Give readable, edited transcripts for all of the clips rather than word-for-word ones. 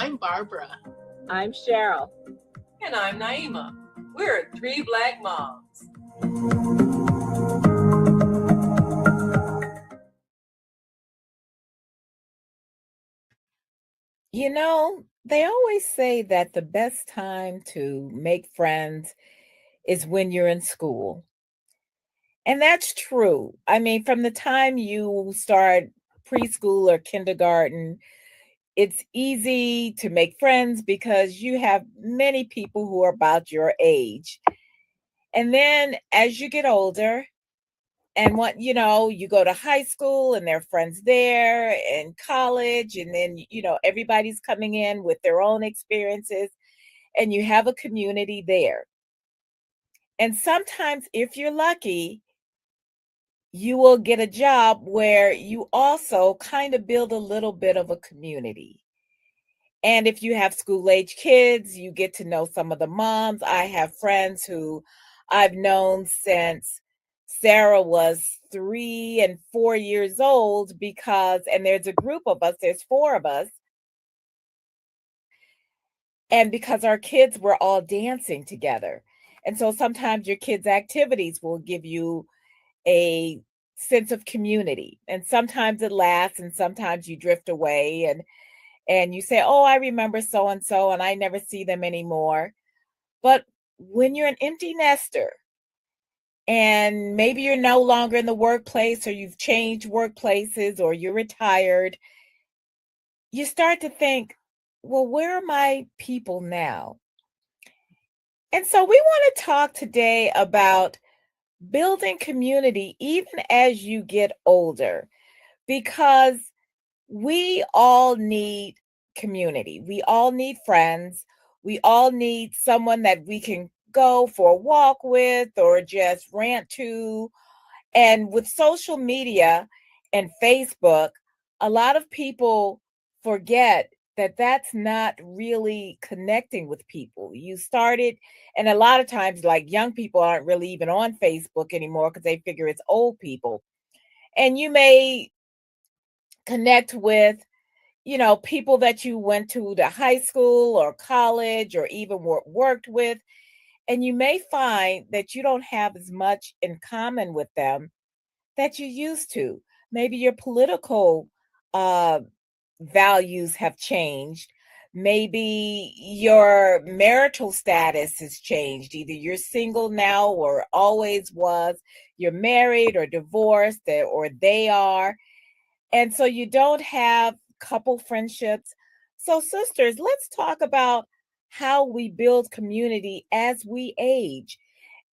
I'm Barbara. I'm Cheryl. And I'm Naima. We're three Black moms. You know, they always say that the best time to make friends is when you're in school. And that's true. I mean, from the time you start preschool or kindergarten, it's easy to make friends because you have many people who are about your age. And then as you get older, and you go to high school and there are friends there and college, and then, everybody's coming in with their own experiences and you have a community there. And sometimes, if you're lucky, you will get a job where you also kind of build a little bit of a community. And if you have school age kids, you get to know some of the moms. I have friends who I've known since Sarah was 3 and 4 years old and there's a group of us, there's four of us. And because our kids were all dancing together. And so sometimes your kids' activities will give you a sense of community. And sometimes it lasts and sometimes you drift away and you say, "Oh, I remember so and so and I never see them anymore." But when you're an empty nester and maybe you're no longer in the workplace or you've changed workplaces or you're retired, you start to think, well, where are my people now? And so we want to talk today about building community even as you get older, because we all need community. We all need friends. We all need someone that we can go for a walk with or just rant to. And with social media and Facebook, a lot of people forget that that's not really connecting with people. You started, and a lot of times, like, young people aren't really even on Facebook anymore because they figure it's old people. And you may connect with, people that you went to the high school or college or even worked with. And you may find that you don't have as much in common with them that you used to. Maybe your political uh, values have changed. Maybe your marital status has changed. Either you're single now or always was, you're married or divorced, or they are. And so you don't have couple friendships. So, sisters, let's talk about how we build community as we age,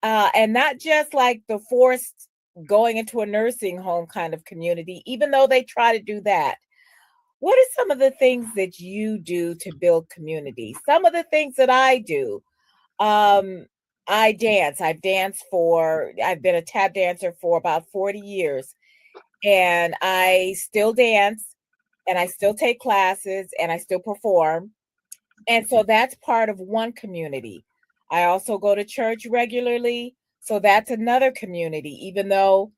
and not just like the forced going into a nursing home kind of community, even though they try to do that. What are some of the things that you do to build community? Some of the things that I do. Um, I dance. I've been a tap dancer for about 40 years, and I still dance and I still take classes and I still perform. And so that's part of one community. I also go to church regularly. So that's another community, even though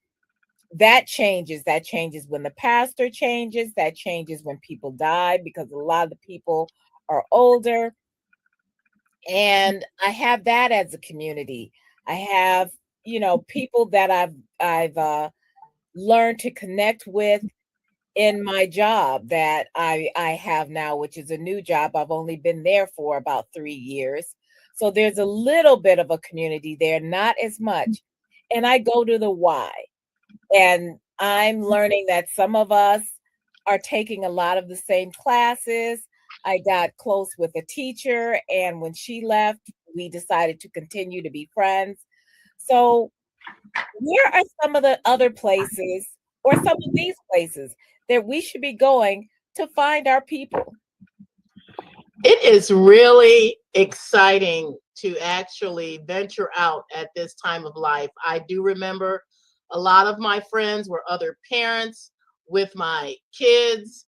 that changes. That changes when the pastor changes. That changes when people die because a lot of the people are older. And I have that as a community. I have, people that I've learned to connect with in my job that I have now, which is a new job. I've only been there for about 3 years. So there's a little bit of a community there, not as much. And I go to the Y. And I'm learning that some of us are taking a lot of the same classes. I got close with a teacher, and when she left, we decided to continue to be friends. So where are some of the other places or some of these places that we should be going to find our people? It is really exciting to actually venture out at this time of life. I do remember a lot of my friends were other parents with my kids.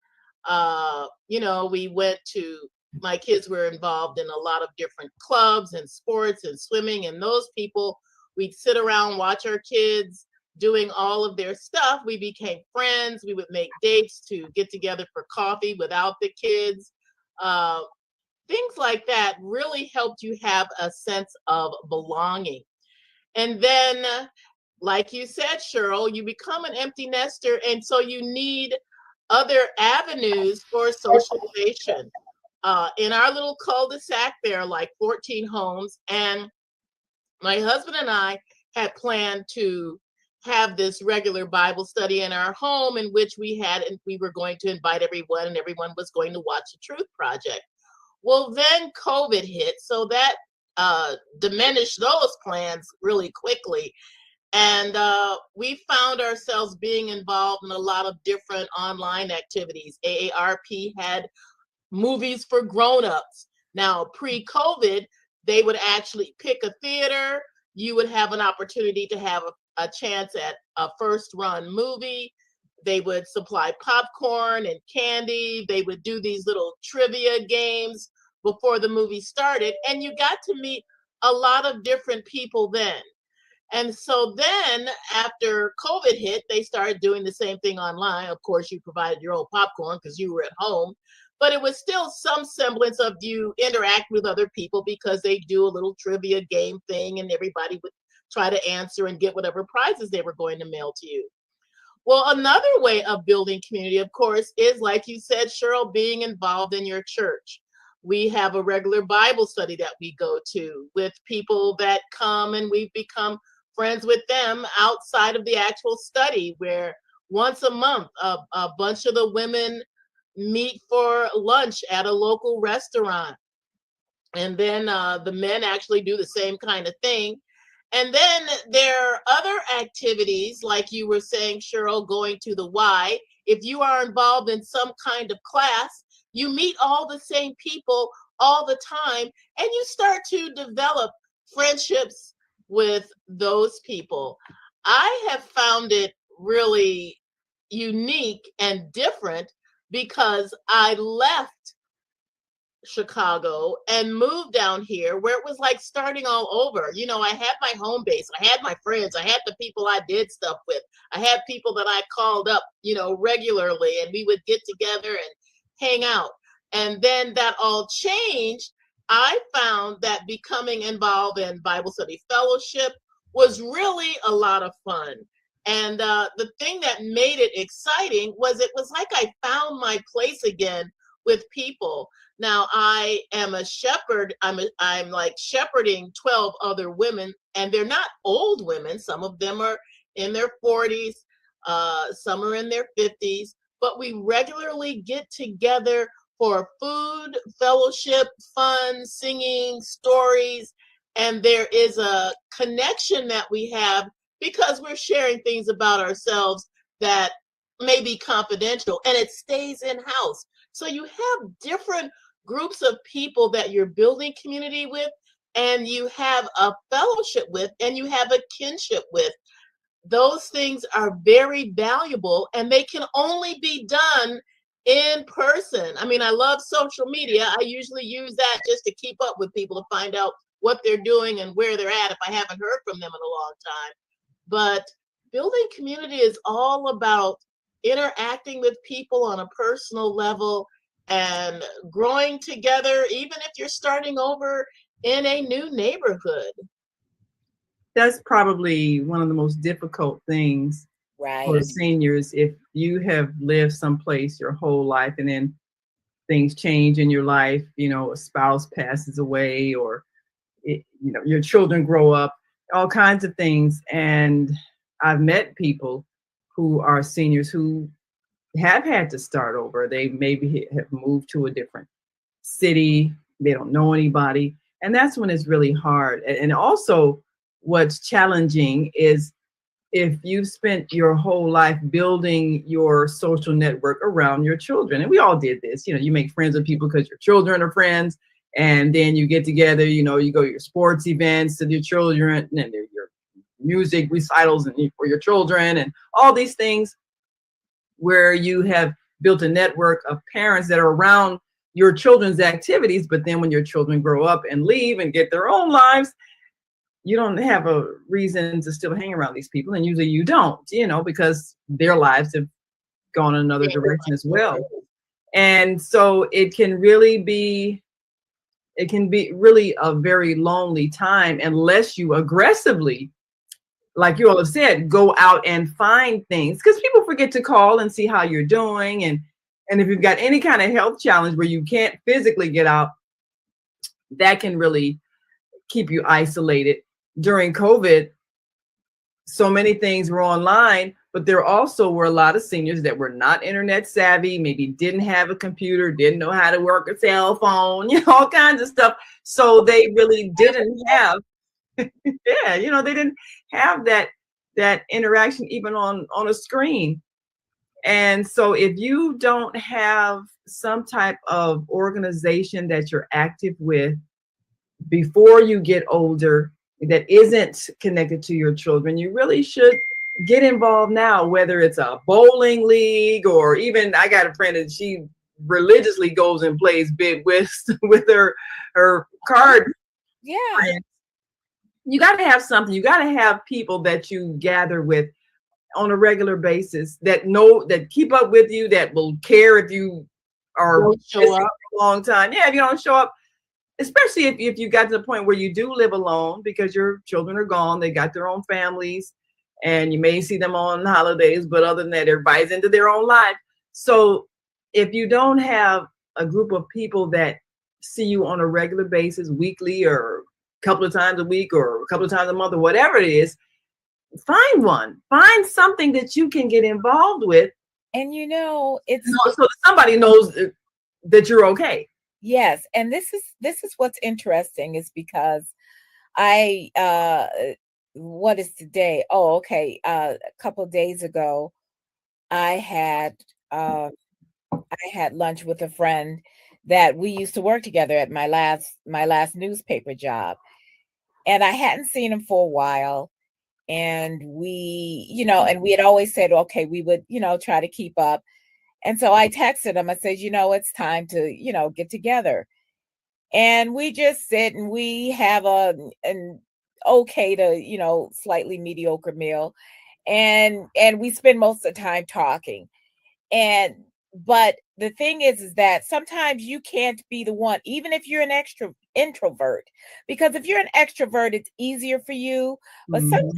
We went to, my kids were involved in a lot of different clubs and sports and swimming, and those people, we'd sit around, watch our kids doing all of their stuff. We became friends. We would make dates to get together for coffee without the kids. uh, things like that really helped you have a sense of belonging. And then, like you said, Cheryl, you become an empty nester, and so you need other avenues for socialization. In our little cul-de-sac, there are like 14 homes, and my husband and I had planned to have this regular Bible study in our home, in which we were going to invite everyone, and everyone was going to watch the Truth Project. Well, then COVID hit, so that diminished those plans really quickly. And we found ourselves being involved in a lot of different online activities. AARP had movies for grown-ups. Now, pre-COVID, they would actually pick a theater. You would have an opportunity to have a chance at a first-run movie. They would supply popcorn and candy. They would do these little trivia games before the movie started. And you got to meet a lot of different people then. And so then after COVID hit, they started doing the same thing online. Of course, you provided your own popcorn because you were at home, but it was still some semblance of you interact with other people, because they do a little trivia game thing and everybody would try to answer and get whatever prizes they were going to mail to you. Well, another way of building community, of course, is, like you said, Cheryl, being involved in your church. We have a regular Bible study that we go to with people that come, and we've become friends with them outside of the actual study, where once a month, a bunch of the women meet for lunch at a local restaurant. And then the men actually do the same kind of thing. And then there are other activities, like you were saying, Cheryl, going to the Y. If you are involved in some kind of class, you meet all the same people all the time, and you start to develop friendships with those people. I have found it really unique and different because I left Chicago and moved down here, where it was like starting all over. You know, I had my home base, I had my friends, I had the people I did stuff with, I had people that I called up, you know, regularly, and we would get together and hang out. And then that all changed. I found that becoming involved in Bible study fellowship was really a lot of fun. And the thing that made it exciting was it was like I found my place again with people. Now, I am a shepherd. I'm like shepherding 12 other women, and they're not old women. Some of them are in their 40s, some are in their 50s, but we regularly get together for food, fellowship, fun, singing, stories, and there is a connection that we have because we're sharing things about ourselves that may be confidential, and it stays in-house. So you have different groups of people that you're building community with, and you have a fellowship with, and you have a kinship with. Those things are very valuable, and they can only be done in person. I mean, I love social media. I usually use that just to keep up with people, to find out what they're doing and where they're at if I haven't heard from them in a long time. But building community is all about interacting with people on a personal level and growing together, even if you're starting over in a new neighborhood. That's probably one of the most difficult things for Right. seniors. If you have lived someplace your whole life and then things change in your life, you know, a spouse passes away, or your children grow up, all kinds of things. And I've met people who are seniors who have had to start over. They maybe have moved to a different city. They don't know anybody. And that's when it's really hard. And also what's challenging is if you've spent your whole life building your social network around your children, and we all did this, you make friends with people because your children are friends, and then you get together, you go to your sports events with your children, and your music recitals and for your children, and all these things where you have built a network of parents that are around your children's activities. But then when your children grow up and leave and get their own lives, you don't have a reason to still hang around these people. And usually you don't, because their lives have gone another direction as well. And so it can be really a very lonely time unless you aggressively, like you all have said, go out and find things, because people forget to call and see how you're doing. And if you've got any kind of health challenge where you can't physically get out, that can really keep you isolated. During COVID, so many things were online, but there also were a lot of seniors that were not internet savvy, maybe didn't have a computer, didn't know how to work a cell phone, all kinds of stuff. So they really didn't have, yeah, they didn't have that interaction even on a screen. And so if you don't have some type of organization that you're active with before you get older that isn't connected to your children, you really should get involved now, whether it's a bowling league, or even, I got a friend that she religiously goes and plays bid whist with her card. Yeah. Friends. You got to have something. You got to have people that you gather with on a regular basis that keep up with you, that will care if you are show up a long time. Yeah, if you don't show up, especially if you got to the point where you do live alone because your children are gone, they got their own families, and you may see them on holidays, but other than that, everybody's into their own life. So if you don't have a group of people that see you on a regular basis, weekly or a couple of times a week or a couple of times a month or whatever it is, find something that you can get involved with. And it's so somebody knows that you're okay. Yes, and this is what's interesting, is because what is today? Oh, okay. A couple of days ago, I had lunch with a friend that we used to work together at my last newspaper job, and I hadn't seen him for a while. And we had always said, okay, we would, try to keep up. And so I texted him. I said, it's time to, get together. And we just sit and we have an okay to, slightly mediocre meal. And we spend most of the time talking. But the thing is that sometimes you can't be the one, even if you're an introvert, because if you're an extrovert, it's easier for you. But sometimes,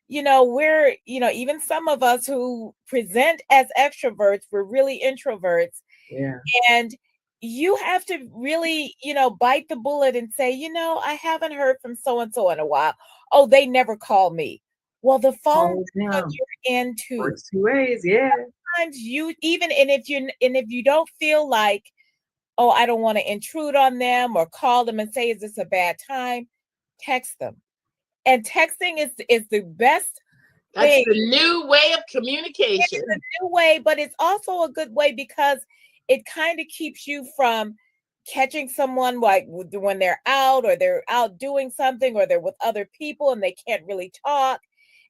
we're, even some of us who present as extroverts, we're really introverts. Yeah. And you have to really, bite the bullet and say, I haven't heard from so-and-so in a while. Oh, they never call me. Well, the phone you're into. Works two ways, yeah. Sometimes if you don't feel like, oh, I don't want to intrude on them, or call them and say, is this a bad time? Text them. And texting is the best thing. That's the new way of communication. It's a new way, but it's also a good way because it kind of keeps you from catching someone like when they're out, or they're out doing something, or they're with other people and they can't really talk.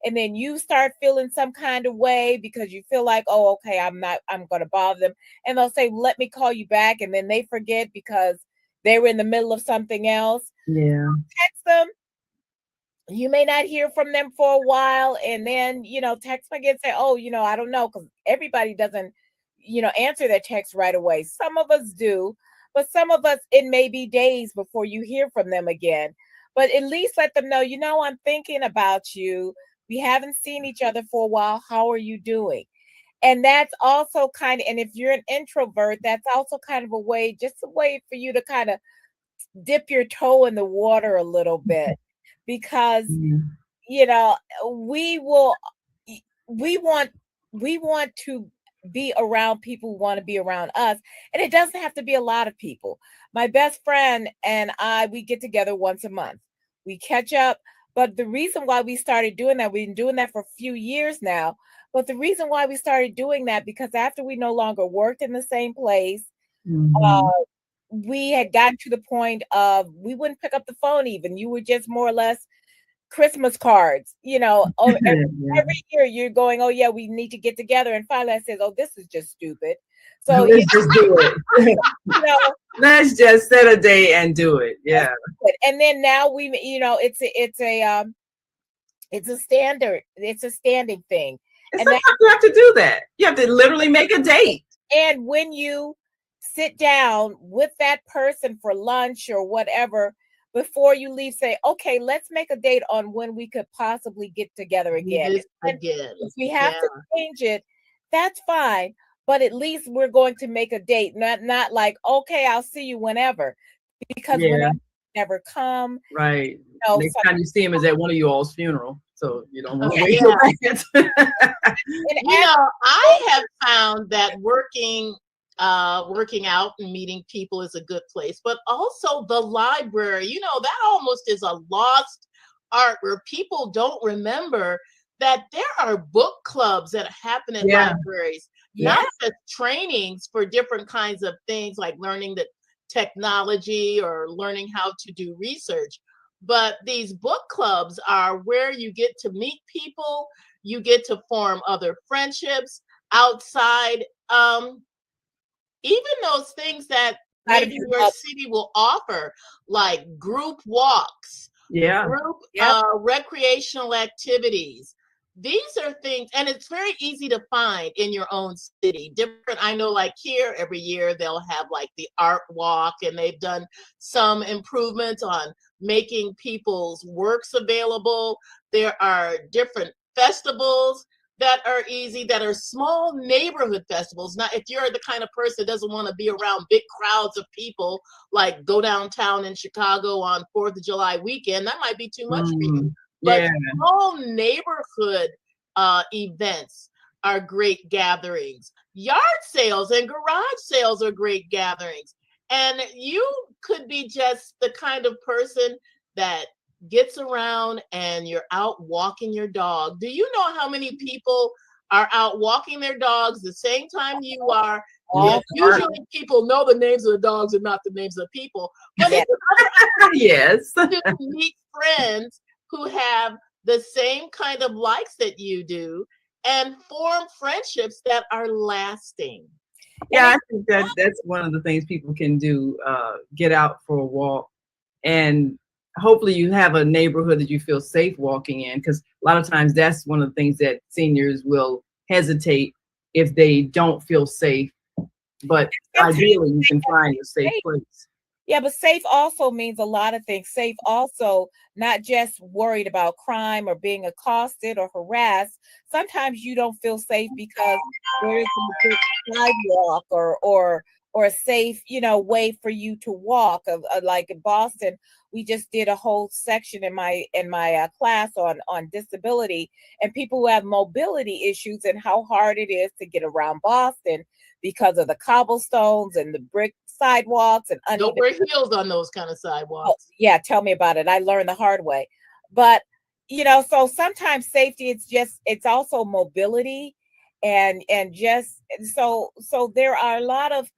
And then you start feeling some kind of way because you feel like, oh, okay, I'm going to bother them. And they'll say, let me call you back. And then they forget because they were in the middle of something else. Yeah. Text them. You may not hear from them for a while. And then, text them again and say, oh, I don't know, because everybody doesn't, answer their text right away. Some of us do, but some of us, it may be days before you hear from them again. But at least let them know, I'm thinking about you. We haven't seen each other for a while. How are you doing? And that's also and if you're an introvert, that's also kind of a way for you to kind of dip your toe in the water a little bit, because, we want to be around people who want to be around us. And it doesn't have to be a lot of people. My best friend and we get together once a month. We catch up. But the reason why we started doing that, we've been doing that for a few years now. But the reason why we started doing that, because after we no longer worked in the same place, we had gotten to the point of we wouldn't pick up the phone even. You were just more or less Christmas cards, every year you're going, oh yeah, we need to get together. And finally I said, oh, this is just stupid. So let's just do it. Let's just set a day and do it. Yeah. And then now it's a standing thing. And sometimes you have to do that. You have to literally make a date. And when you sit down with that person for lunch or whatever before you leave. Say, okay, let's make a date on when we could possibly get together again. This And again. if we have Yeah. to change it, that's fine. But at least we're going to make a date, not like, okay, I'll see you whenever, because Yeah. whenever never come. Right. You know, Next time you see him is at one of you all's funeral, so you don't want to wait Yeah. till that. You know, I have found that working out and meeting people is a good place, but also the library, you know, that almost is a lost art where people don't remember that there are book clubs that happen at Yeah. libraries, Yeah. not just trainings for different kinds of things like learning the technology or learning how to do research. But these book clubs are where you get to meet people, you get to form other friendships outside even those things that Out of maybe your your bubble. city will offer, like group walks, Yeah. group Yep. recreational activities. These are things, and it's very easy to find in your own city. Different, I know, like here, every year they'll have like the art walk, and they've done some improvements on making people's works available. There are different festivals that are easy, that are small neighborhood festivals. Not if you're the kind of person that doesn't want to be around big crowds of people, like go downtown in Chicago on 4th of July weekend, that might be too much for you. But Yeah. small neighborhood events are great gatherings. Yard sales and garage sales are great gatherings. And you could be just the kind of person that gets around and you're out walking your dog. Do you know how many people are out walking their dogs the same time you are? All Usually people know the names of the dogs and not the names of the people. But Yeah. it's Yes. to meet friends who have the same kind of likes that you do and form friendships that are lasting. Yeah, I think that's one of the things people can do. Get out for a walk, and hopefully you have a neighborhood that you feel safe walking in, because a lot of times that's one of the things that seniors will hesitate if they don't feel safe. But ideally, you can find a safe place. Yeah, but safe also means a lot of things. Safe also, not just worried about crime or being accosted or harassed. Sometimes you don't feel safe because there isn't a good sidewalk or a safe, way for you to walk. Like in Boston, we just did a whole section in my class on disability and people who have mobility issues and how hard it is to get around Boston because of the cobblestones and the brick sidewalks and Don't uneven. wear heels on those kind of Oh, sidewalks. yeah, tell me about it. I learned the hard way. But so sometimes safety, it's also mobility and just so there are a lot of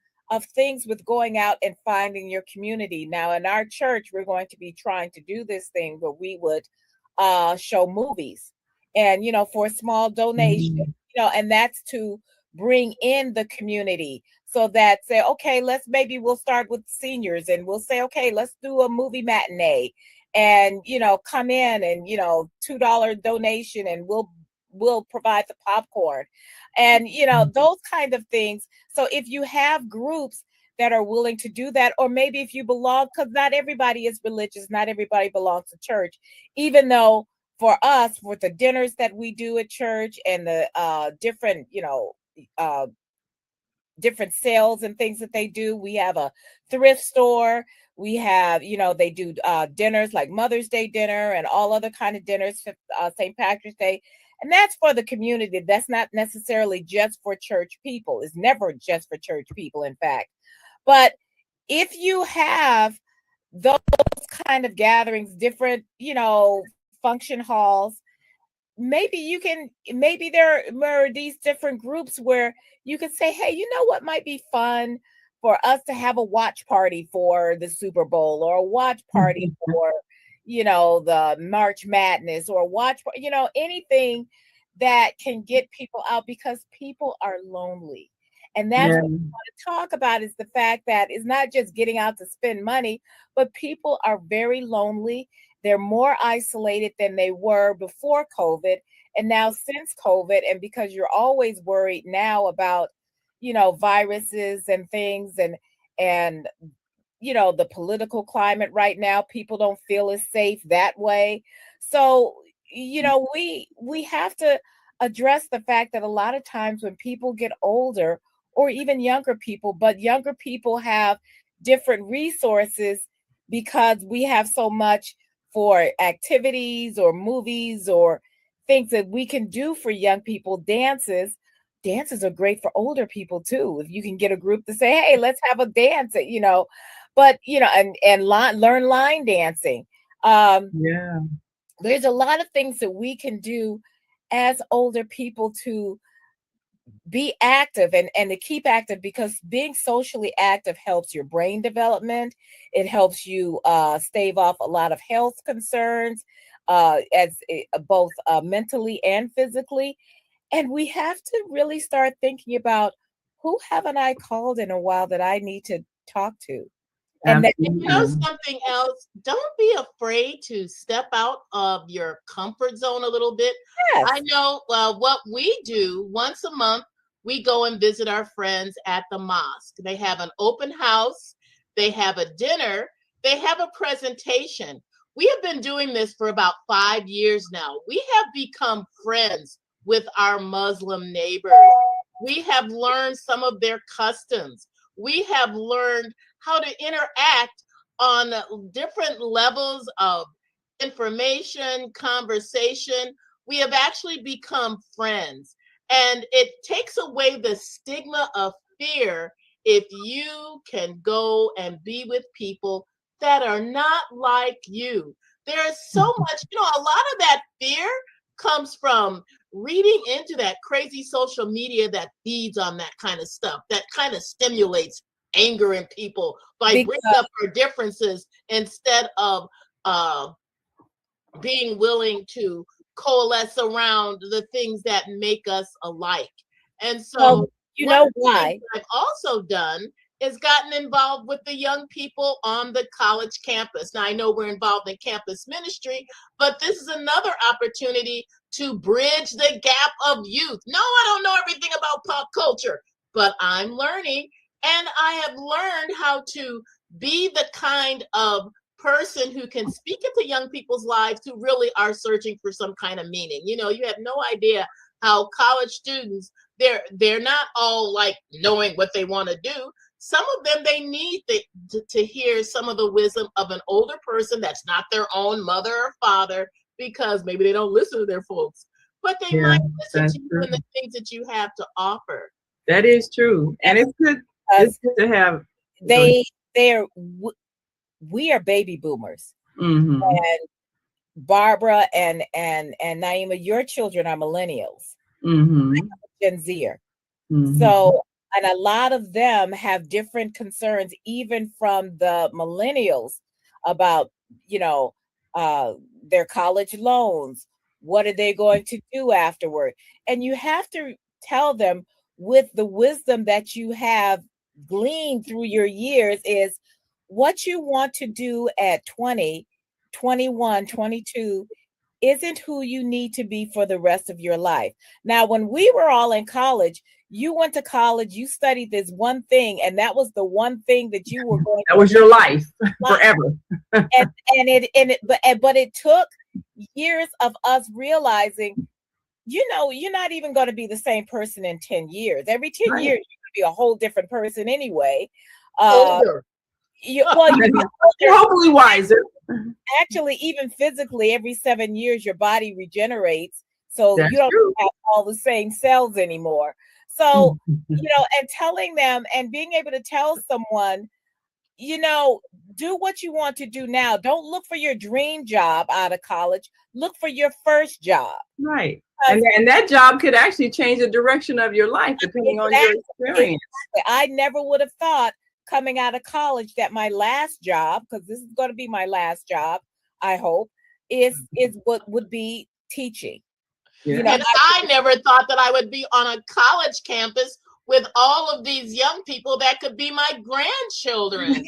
things with going out and finding your community. Now in our church, we're going to be trying to do this thing where we would show movies and for a small donation, Mhm. and that's to bring in the community so that say, okay, we'll start with seniors and we'll say, okay, let's do a movie matinee and, come in and, $2 donation and we'll provide the popcorn and, those kind of things. So if you have groups that are willing to do that, or maybe if you belong, because not everybody is religious, not everybody belongs to church, even though for us, with the dinners that we do at church and the different, uh, different sales and things that they do. We have a thrift store. We have, they do dinners like Mother's Day dinner and all other kind of dinners, St. Patrick's Day. And that's for the community. That's not necessarily just for church people. It's never just for church people, in fact. But if you have those kind of gatherings, different, function halls, maybe there are these different groups where you can say, hey, you know what might be fun for us to have a watch party for the Super Bowl or a watch party for the March Madness or anything that can get people out, because people are lonely. And that's Yeah. what we want to talk about, is the fact that it's not just getting out to spend money, but people are very lonely. They're more isolated than they were before COVID. And now since COVID, and because you're always worried now about, viruses and things, and and the political climate right now, people don't feel as safe that way. So, we have to address the fact that a lot of times when people get older, or even younger people, but younger people have different resources because we have so much for activities or movies or things that we can do for young people. Dances are great for older people too. If you can get a group to say, hey, let's have a dance, but learn line dancing. Yeah. There's a lot of things that we can do as older people to be active and to keep active, because being socially active helps your brain development. It helps you stave off a lot of health concerns, both mentally and physically. And we have to really start thinking about, who haven't I called in a while that I need to talk to? And Something else, don't be afraid to step out of your comfort zone a little bit. yes. I know what we do once a month, we go and visit our friends at the mosque. They have an open house, they have a dinner, they have a presentation. We have been doing this for about 5 years now. We have become friends with our Muslim neighbors. We have learned some of their customs. We have learned how to interact on different levels of information, conversation. We have actually become friends. And it takes away the stigma of fear if you can go and be with people that are not like you. There is so much, a lot of that fear comes from reading into that crazy social media that feeds on that kind of stuff, that kind of stimulates anger in people by bringing up our differences instead of being willing to coalesce around the things that make us alike. And so why I've also done is gotten involved with the young people on the college campus. Now, I know we're involved in campus ministry, but this is another opportunity to bridge the gap of youth. No, I don't know everything about pop culture, but I'm learning, and I have learned how to be the kind of person who can speak into young people's lives who really are searching for some kind of meaning. You have no idea how college students, they're not all like knowing what they want to do. Some of them, they need to hear some of the wisdom of an older person that's not their own mother or father, because maybe they don't listen to their folks, but they might listen to you and the things that you have to offer. That is true. And it's good to have. We are baby boomers. Mm-hmm. And Barbara and Naima, your children are millennials. Mm-hmm. Gen Zer. Mm-hmm. So, and a lot of them have different concerns, even from the millennials, about, their college loans. What are they going to do afterward? And you have to tell them, with the wisdom that you have gleaned through your years, is what you want to do at 20, 21, 22 isn't who you need to be for the rest of your life. Now, when we were all in college, you went to college, you studied this one thing, and that was the one thing that you were going that was your life forever. But it took years of us realizing, you're not even going to be the same person in 10 years. Every 10 years, you're going to be a whole different person anyway. You're hopefully wiser. Actually, even physically, every 7 years, your body regenerates. So you don't have all the same cells anymore. So, and telling them and being able to tell someone, do what you want to do now. Don't look for your dream job out of college. Look for your first job. Right. And that job could actually change the direction of your life, depending on your experience. Exactly. I never would have thought coming out of college that my last job, because this is going to be my last job, I hope, is what would be teaching. Yeah. And I never thought that I would be on a college campus with all of these young people that could be my grandchildren.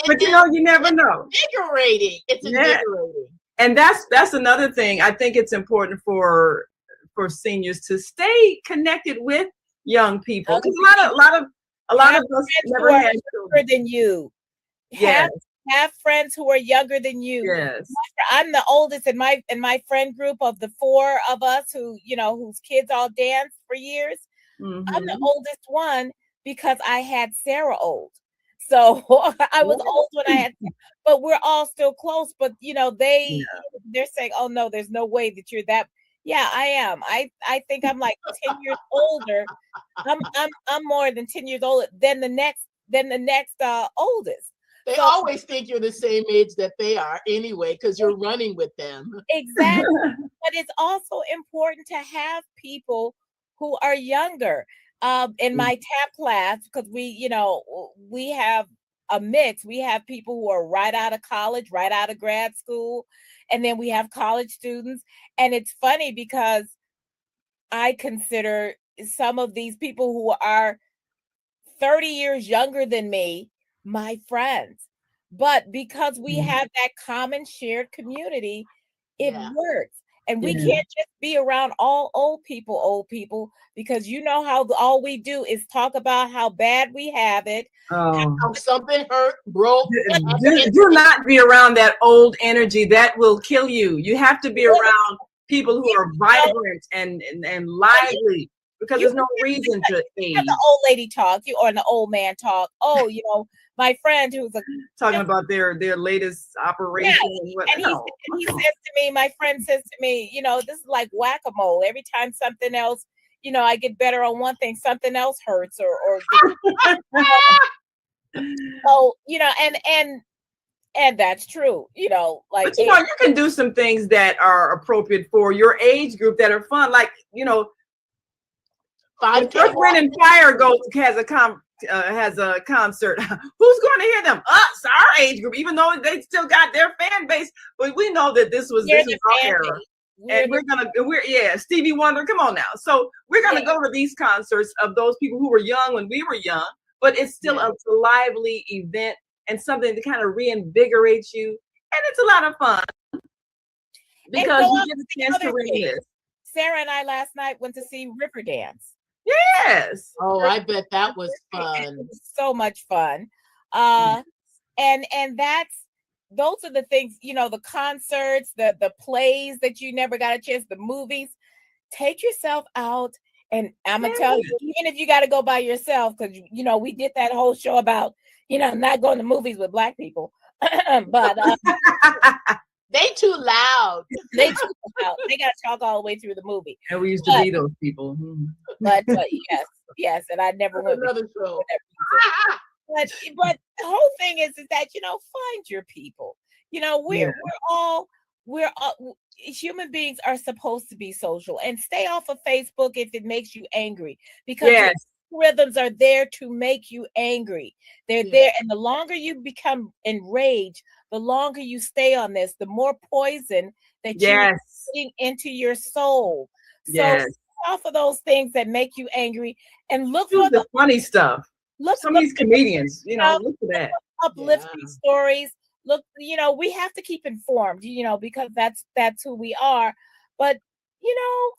But you never know. Invigorating. It's invigorating. And that's another thing. I think it's important for seniors to stay connected with young people. Because a lot of A lot Have of us friends who never are had younger children. than you. Yes, Have friends who are younger than you. yes. I'm the oldest in my friend group of the four of us who, whose kids all danced for years. I'm the Mm-hmm. oldest one because I had Sarah old. So I was old when I had, but we're all still close. But they're saying, "Oh no, there's no way that you're that." Yeah, I am. I think I'm like 10 years older. I'm more than 10 years older than the next oldest. They So always think you're the same age that they are anyway, because you're running with them. exactly. But it's also important to have people who are younger. In my tap class, because we have a mix. We have people who are right out of college, right out of grad school, and then we have college students. And it's funny because I consider some of these people who are 30 years younger than me my friends. But because we have that common shared community, it Yeah. works. And we Yeah. can't just be around all old people, because how all we do is talk about how bad we have it. Oh. How something hurt, broke. Do not be around that old energy. That will kill you. You have to be around people who are vibrant and lively, because there's no reason to age. Have the old lady talk, or the old man talk. Oh, my friend who's Talking about their latest operation. And he says to me, my friend says to me, this is like whack-a-mole. Every time something else, I get better on one thing, something else hurts or so, and that's true, like. But you can do some things that are appropriate for your age group that are fun, like when Earth, Wind and Fire has a concert. Who's going to hear them? Us, our age group, even though they still got their fan base. But we know that this was our era. And we're Stevie Wonder, come on now. So we're going to go to these concerts of those people who were young when we were young, but it's still a lively event and something to kind of reinvigorate you. And it's a lot of fun because you get a chance to reminisce. Sarah and I last night went to see Riverdance. Yes. Oh, I bet that was fun. It was so much fun. And those are the things, the concerts, the plays that you never got a chance, the movies. Take yourself out. And I'm gonna tell you, even if you got to go by yourself, because we did that whole show about not going to movies with Black people, but they too loud. They too loud. They got to talk all the way through the movie. And we used to be those people. But yes, and I never went. Another show. But the whole thing is that find your people. We're all human beings are supposed to be social, and stay off of Facebook if it makes you angry, because algorithms are there to make you angry. They're there, and the longer you become enraged, the longer you stay on this, the more poison that you're putting into your soul. So stay off of those things that make you angry, and look for the funny stuff. Some of these comedians, look for that. Uplifting stories. Look, we have to keep informed, because that's who we are. But you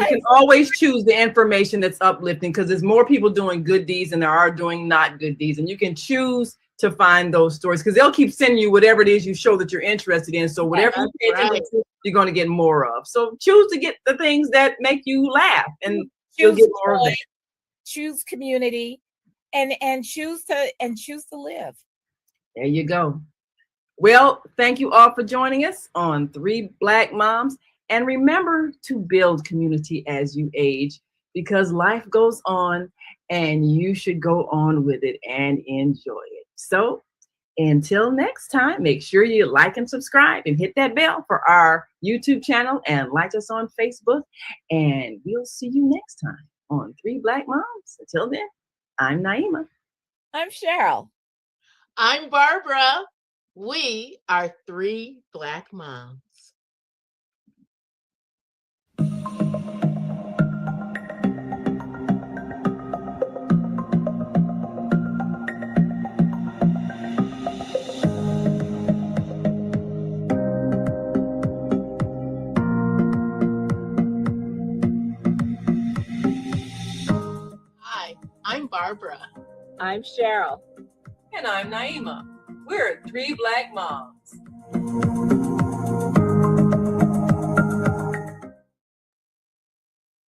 can always choose the information that's uplifting, because there's more people doing good deeds than there are doing not good deeds, and you can choose to find those stories, because they'll keep sending you whatever it is you show that you're interested in. So whatever you pay attention to, you're going to get more of. So choose to get the things that make you laugh, and you'll get more of it. Choose community, and choose to live. There you go. Well, thank you all for joining us on 3 Black Moms. And remember to build community as you age, because life goes on and you should go on with it and enjoy it. So until next time, make sure you like and subscribe and hit that bell for our YouTube channel, and like us on Facebook. And we'll see you next time on 3 Black Moms. Until then, I'm Naima. I'm Cheryl. I'm Barbara. We are 3 Black Moms. Hi, I'm Barbara. Barbara. I'm Cheryl. And I'm Naima. We're 3 Black Moms.